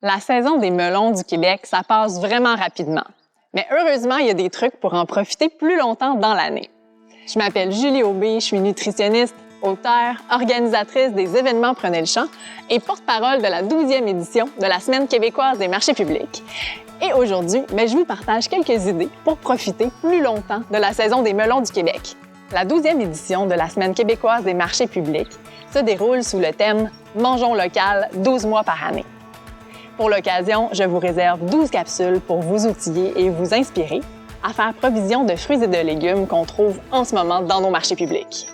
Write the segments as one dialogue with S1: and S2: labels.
S1: La saison des melons du Québec, ça passe vraiment rapidement. Mais heureusement, il y a des trucs pour en profiter plus longtemps dans l'année. Je m'appelle Julie Aubé, je suis nutritionniste, auteure, organisatrice des événements Prenez le champ et porte-parole de la 12e édition de la Semaine québécoise des marchés publics. Et aujourd'hui, je vous partage quelques idées pour profiter plus longtemps de la saison des melons du Québec. La 12e édition de la Semaine québécoise des marchés publics se déroule sous le thème « Mangeons local 12 mois par année ». Pour l'occasion, je vous réserve 12 capsules pour vous outiller et vous inspirer à faire provision de fruits et de légumes qu'on trouve en ce moment dans nos marchés publics.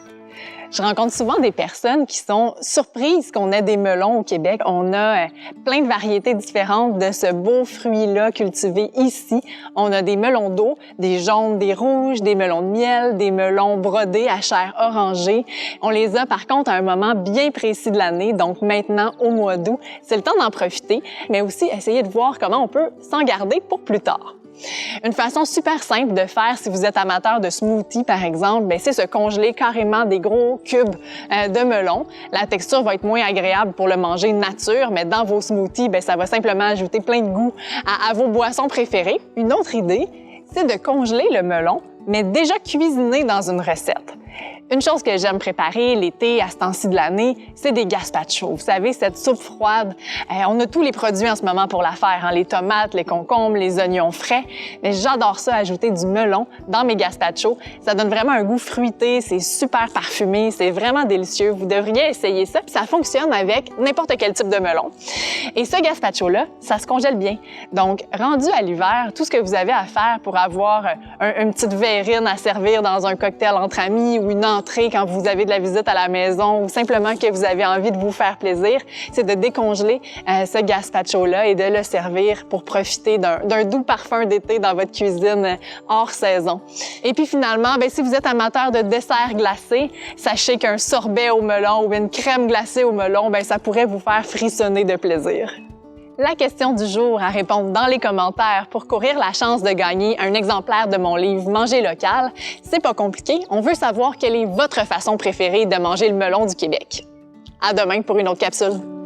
S1: Je rencontre souvent des personnes qui sont surprises qu'on ait des melons au Québec. On a plein de variétés différentes de ce beau fruit-là cultivé ici. On a des melons d'eau, des jaunes, des rouges, des melons de miel, des melons brodés à chair orangée. On les a par contre à un moment bien précis de l'année, donc maintenant au mois d'août. C'est le temps d'en profiter, mais aussi essayer de voir comment on peut s'en garder pour plus tard. Une façon super simple de faire si vous êtes amateur de smoothie, par exemple, c'est se congeler carrément des gros cubes de melon. La texture va être moins agréable pour le manger nature, mais dans vos smoothies, ça va simplement ajouter plein de goût à vos boissons préférées. Une autre idée, c'est de congeler le melon, mais déjà cuisiné dans une recette. Une chose que j'aime préparer l'été, à ce temps-ci de l'année, c'est des gazpacho. Vous savez, cette soupe froide. On a tous les produits en ce moment pour la faire, les tomates, les concombres, les oignons frais. Mais j'adore ça, ajouter du melon dans mes gazpacho. Ça donne vraiment un goût fruité, c'est super parfumé, c'est vraiment délicieux. Vous devriez essayer ça, puis ça fonctionne avec n'importe quel type de melon. Et ce gazpacho-là, ça se congèle bien. Donc, rendu à l'hiver, tout ce que vous avez à faire pour avoir une petite verrine à servir dans un cocktail entre amis ou une entrée quand vous avez de la visite à la maison ou simplement que vous avez envie de vous faire plaisir, c'est de décongeler ce gazpacho-là et de le servir pour profiter d'un doux parfum d'été dans votre cuisine hors saison. Et puis finalement, si vous êtes amateur de desserts glacés, sachez qu'un sorbet au melon ou une crème glacée au melon, ça pourrait vous faire frissonner de plaisir. La question du jour à répondre dans les commentaires pour courir la chance de gagner un exemplaire de mon livre Manger local, c'est pas compliqué, on veut savoir quelle est votre façon préférée de manger le melon du Québec. À demain pour une autre capsule.